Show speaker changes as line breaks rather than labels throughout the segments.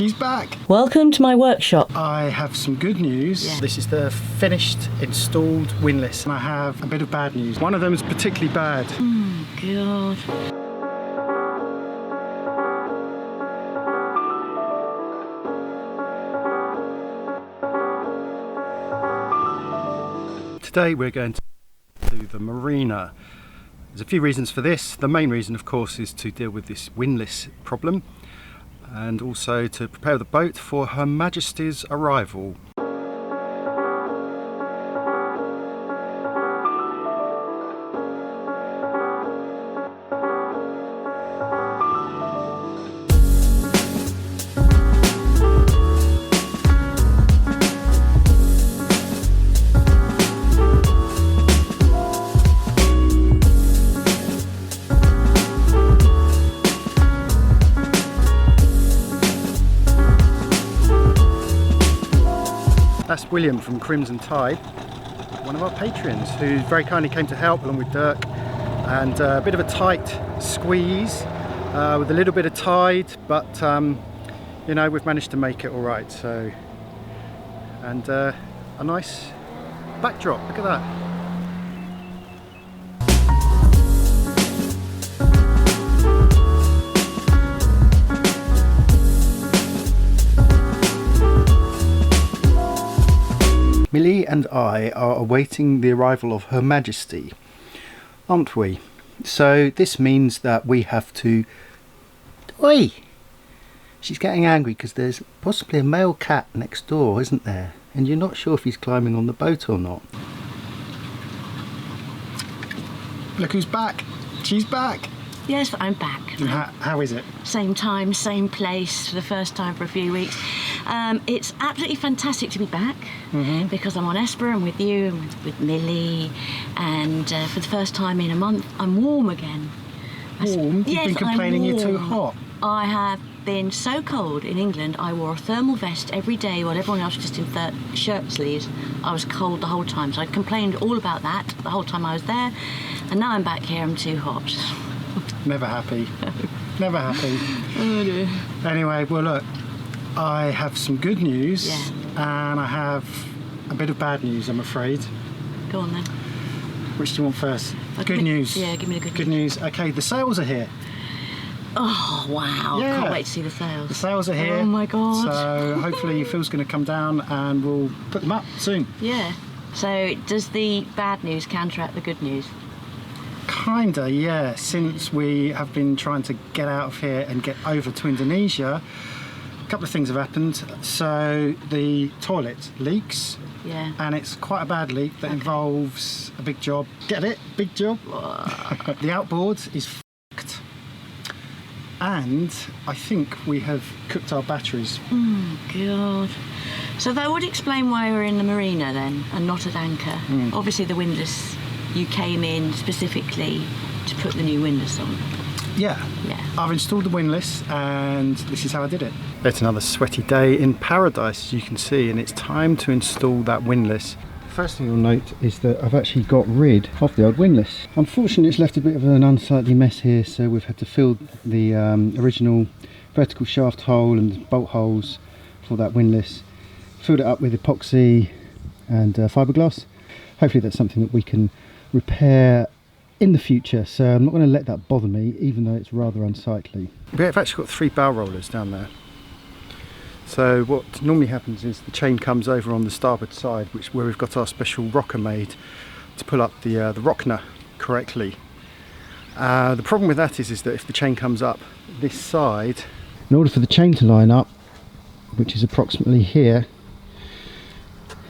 she's back.
Welcome to my workshop.
I have some good news.
Yeah.
This is the finished, installed windlass. And I have a bit of bad news. One of them is particularly bad.
Oh, God.
Today we're going to the marina. There's a few reasons for this. The main reason, of course, is to deal with this windlass problem and also to prepare the boat for Her Majesty's arrival. That's William from Crimson Tide, one of our patrons, who very kindly came to help along with Dirk, and a bit of a tight squeeze with a little bit of tide, but you know, we've managed to make it all right. So, and a nice backdrop, look at that. Millie and I are awaiting the arrival of Her Majesty, aren't we? So this means that we have to... Oi! She's getting angry because there's possibly a male cat next door, isn't there? And you're not sure if he's climbing on the boat or not. Look who's back! She's back!
Yes, I'm back.
How is it?
Same time, same place for the first time for a few weeks. It's absolutely fantastic to be back because I'm on Esper and with you and with Millie, and for the first time in a month I'm warm again.
Warm? You've been complaining you're too hot.
I have been so cold in England. I wore a thermal vest every day while everyone else was just in shirt sleeves. I was cold the whole time, so I complained all about that the whole time I was there, and now I'm back here, I'm too hot.
Never happy. Never happy.
Oh dear.
Anyway, well look, I have some good news and I have a bit of bad news, I'm afraid.
Go on then.
Which do you want first? Good news.
Yeah, give me the
good news. Okay, the sails are here.
Oh wow,
Yeah.
Can't wait to see the sails.
The sails are here.
Oh my God.
So hopefully Phil's going to come down and we'll put them up soon.
Yeah. So does the bad news counteract the good news?
Kinda, yeah. Since we have been trying to get out of here and get over to Indonesia, a couple of things have happened. So the toilet leaks.
Yeah.
And it's quite a bad leak that involves a big job. Get it? Big job? The outboard is f***ed. And I think we have cooked our batteries.
Oh God. So that would explain why we're in the marina then and not at anchor. Obviously the windlass, you came in specifically to put the new windlass on.
Yeah.
Yeah.
I've installed the windlass and this is how I did it. It's another sweaty day in paradise, as you can see, and it's time to install that windlass. First thing you'll note is that I've actually got rid of the old windlass. Unfortunately, it's left a bit of an unsightly mess here, so we've had to fill the original vertical shaft hole and bolt holes for that windlass. Filled it up with epoxy and fiberglass. Hopefully that's something that we can repair in the future, so I'm not going to let that bother me, even though it's rather unsightly. We've actually got 3 bow rollers down there. So what normally happens is the chain comes over on the starboard side, where we've got our special rocker made to pull up the rockner correctly. The problem with that is that if the chain comes up this side, in order for the chain to line up, which is approximately here,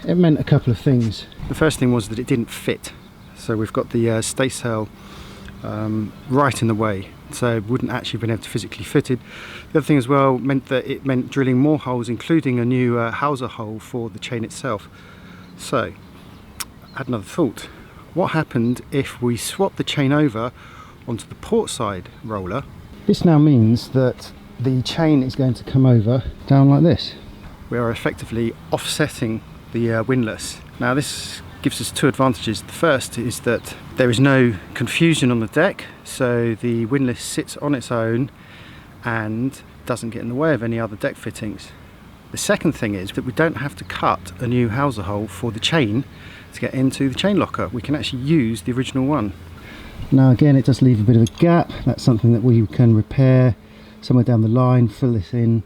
it meant a couple of things. The first thing was that it didn't fit. So we've got the staysail right in the way, so it wouldn't actually have been able to physically fit it. The other thing as well meant that it meant drilling more holes, including a new hawser hole for the chain itself. So I had another thought. What happened if we swap the chain over onto the port side roller? This now means that the chain is going to come over down like this. We are effectively offsetting the windlass. Now this gives us 2 advantages. The first is that there is no confusion on the deck, so the windlass sits on its own and doesn't get in the way of any other deck fittings. The second thing is that we don't have to cut a new hawser hole for the chain to get into the chain locker. We can actually use the original one. Now again, it does leave a bit of a gap. That's something that we can repair somewhere down the line, fill this in,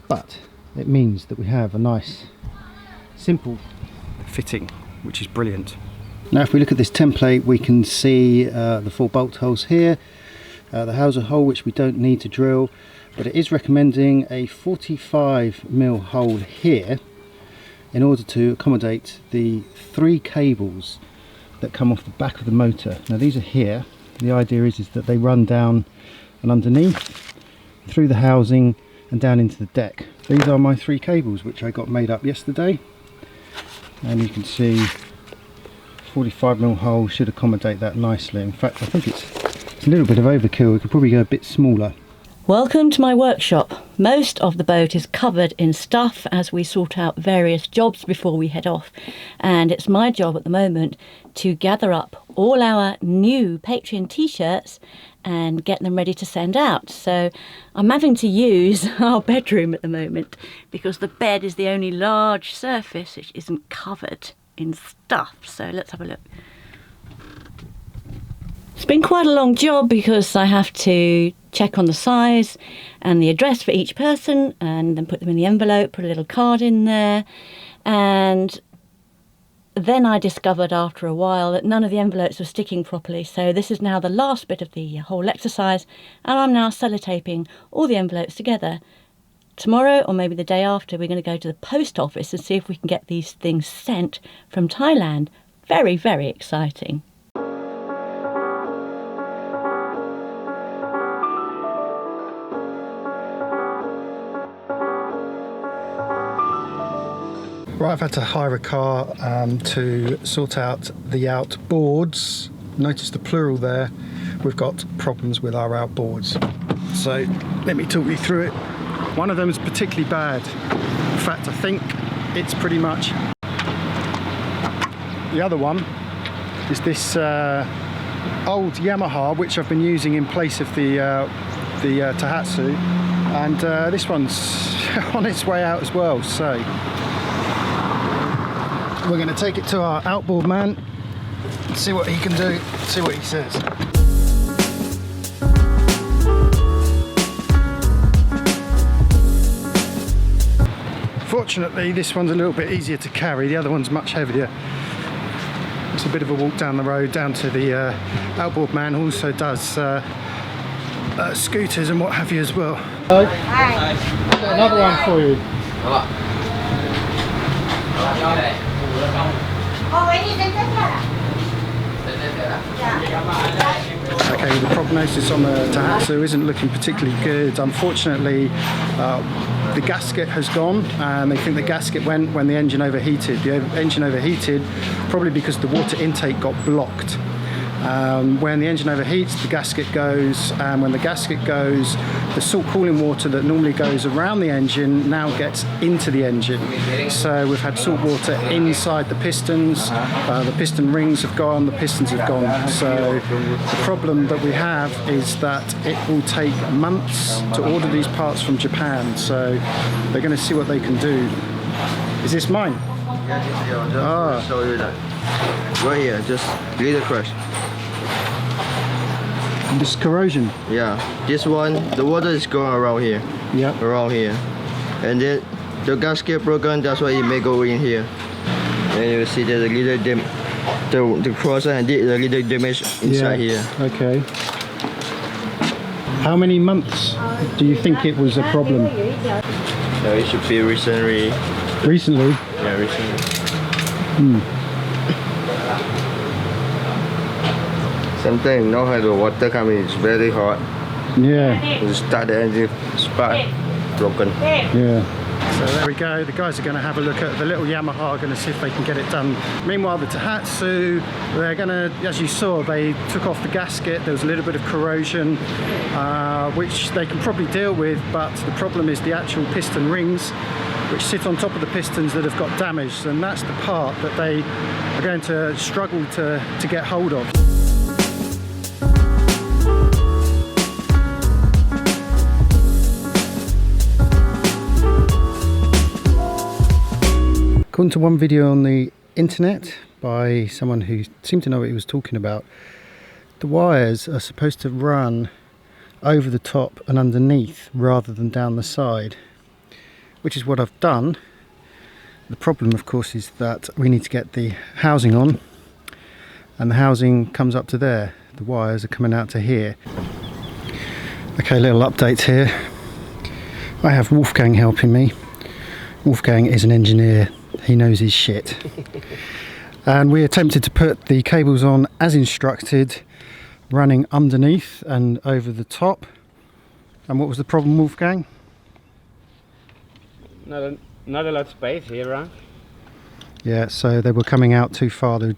but it means that we have a nice simple fitting, which is brilliant. Now if we look at this template, we can see the 4 bolt holes here, the hawser hole which we don't need to drill, but it is recommending a 45mm hole here in order to accommodate the 3 cables that come off the back of the motor. Now these are here. The idea is that they run down and underneath, through the housing and down into the deck. These are my 3 cables which I got made up yesterday, and you can see 45mm hole should accommodate that nicely. In fact, I think it's a little bit of overkill. We could probably go a bit smaller.
Welcome to my workshop. Most of the boat is covered in stuff as we sort out various jobs before we head off, and it's my job at the moment to gather up all our new Patreon t-shirts and get them ready to send out. So I'm having to use our bedroom at the moment because the bed is the only large surface which isn't covered in stuff. So let's have a look. It's been quite a long job because I have to check on the size and the address for each person and then put them in the envelope, put a little card in there, and then I discovered after a while that none of the envelopes were sticking properly. So this is now the last bit of the whole exercise, and I'm now sellotaping all the envelopes together. Tomorrow, or maybe the day after, we're going to go to the post office and see if we can get these things sent from Thailand. Very, very exciting.
Right, I've had to hire a car to sort out the outboards. Notice the plural there. We've got problems with our outboards. So let me talk you through it. One of them is particularly bad. In fact, I think it's pretty much. The other one is this old Yamaha, which I've been using in place of the Tahatsu, and this one's on its way out as well. So we're going to take it to our outboard man and see what he can do, see what he says. Fortunately, this one's a little bit easier to carry, the other one's much heavier. It's a bit of a walk down the road down to the outboard man, who also does scooters and what have you as well. Hi. I've got another one for you. Okay, the prognosis on the Tahatsu isn't looking particularly good. Unfortunately, the gasket has gone, and they think the gasket went when the engine overheated. The engine overheated probably because the water intake got blocked. When the engine overheats, the gasket goes, and when the gasket goes, the salt cooling water that normally goes around the engine now gets into the engine. So we've had salt water inside the pistons, the piston rings have gone, the pistons have gone. So the problem that we have is that it will take months to order these parts from Japan. So they're going to see what they can do. Is this mine?
Yeah, show you that. Right here, just little crash.
This corrosion?
Yeah, this one, the water is going around here.
Yeah.
Around here. And then the gasket broken, that's why it may go in here. And you see there's a little the crosser and the little damage inside here.
Okay. How many months do you think it was a problem?
It should be recently.
Recently?
Yeah, recently. Sometimes now how the water coming, it's very hot.
Yeah.
You start the engine, spark, broken.
Yeah. So there we go, the guys are going to have a look at the little Yamaha, going to see if they can get it done. Meanwhile, the Tahatsu, they're going to, as you saw, they took off the gasket. There was a little bit of corrosion, which they can probably deal with, but the problem is the actual piston rings, which sit on top of the pistons, that have got damaged, and that's the part that they are going to struggle to get hold of. According to one video on the internet by someone who seemed to know what he was talking about, the wires are supposed to run over the top and underneath rather than down the side, which is what I've done. The problem, of course, is that we need to get the housing on, and the housing comes up to there. The wires are coming out to here. Okay, little update here. I have Wolfgang helping me. Wolfgang is an engineer. He knows his shit. And we attempted to put the cables on as instructed, running underneath and over the top. And what was the problem, Wolfgang?
Not a lot of space here, right?
Yeah, so they were coming out too far. There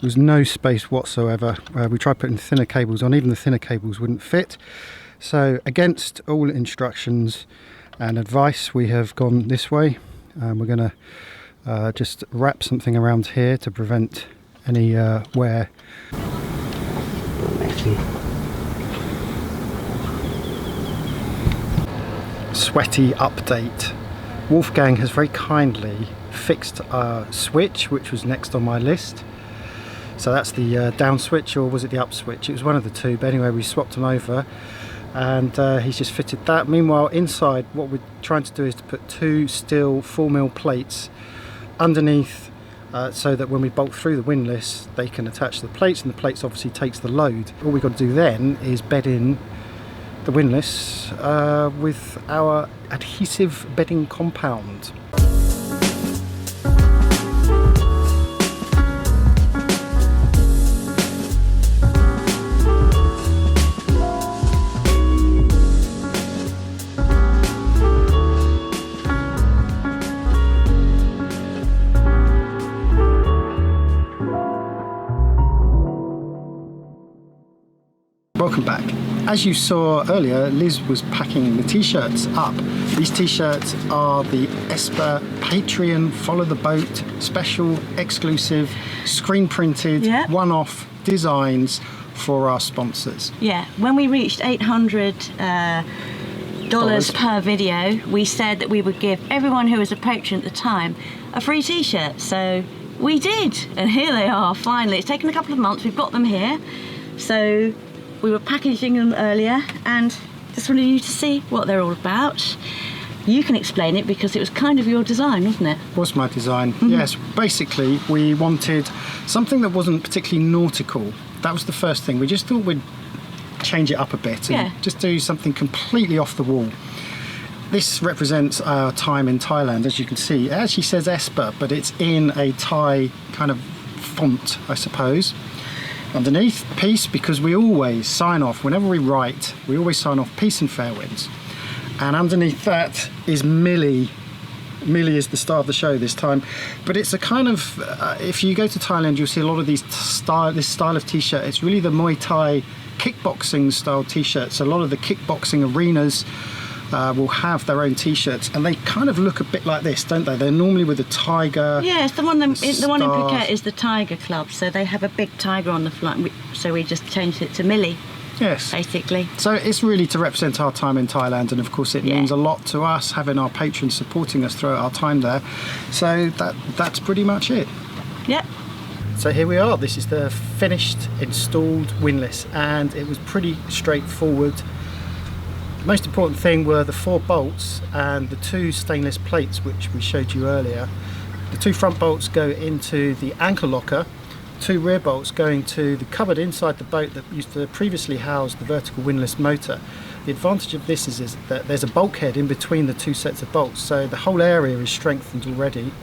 was no space whatsoever. We tried putting thinner cables on. Even the thinner cables wouldn't fit. So against all instructions and advice, we have gone this way. We're going to just wrap something around here to prevent any wear. Sweaty update. Wolfgang has very kindly fixed a switch which was next on my list. So that's the down switch, or was it the up switch? It was one of the two, but anyway we swapped them over, and he's just fitted that. Meanwhile inside, what we're trying to do is to put two steel 4mm plates underneath, so that when we bolt through the windlass they can attach the plates, and the plates obviously takes the load. All we've got to do then is bed in the windlass with our adhesive bedding compound. Welcome back. As you saw earlier, Liz was packing the t-shirts up. These t-shirts are the Esper Patreon Follow the Boat special, exclusive, screen printed, one-off designs for our sponsors.
Yeah, when we reached $800 per video, we said that we would give everyone who was a patron at the time a free t-shirt. So we did, and here they are finally. It's taken a couple of months, we've got them here. So we were packaging them earlier, and just wanted you to see what they're all about. You can explain it because it was kind of your design, wasn't it?
It was my design, yes. Basically, we wanted something that wasn't particularly nautical. That was the first thing. We just thought we'd change it up a bit and just do something completely off the wall. This represents our time in Thailand, as you can see. It actually says Esper, but it's in a Thai kind of font, I suppose. Underneath, peace, because we always sign off, whenever we write, we always sign off peace and fair winds. And underneath that is Millie. Millie is the star of the show this time. But it's a kind of, if you go to Thailand, you'll see a lot of this style of t-shirt. It's really the Muay Thai kickboxing style t-shirts. A lot of the kickboxing arenas will have their own t-shirts, and they kind of look a bit like this, don't they? They're normally with a tiger.
Yeah, it's the one in Phuket is the Tiger Club, so they have a big tiger on the front, so we just changed it to Millie.
Yes.
Basically.
So it's really to represent our time in Thailand, and of course it means a lot to us having our patrons supporting us throughout our time there. So that's pretty much it.
Yep.
So here we are. This is the finished installed windlass, and it was pretty straightforward. The most important thing were the 4 bolts and the 2 stainless plates which we showed you earlier. The 2 front bolts go into the anchor locker, 2 rear bolts going to the cupboard inside the boat that used to previously house the vertical windlass motor. The advantage of this is that there's a bulkhead in between the 2 sets of bolts, so the whole area is strengthened already.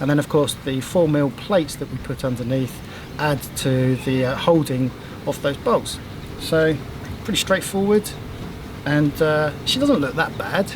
And then of course the 4mm plates that we put underneath add to the holding of those bolts. So pretty straightforward. And she doesn't look that bad.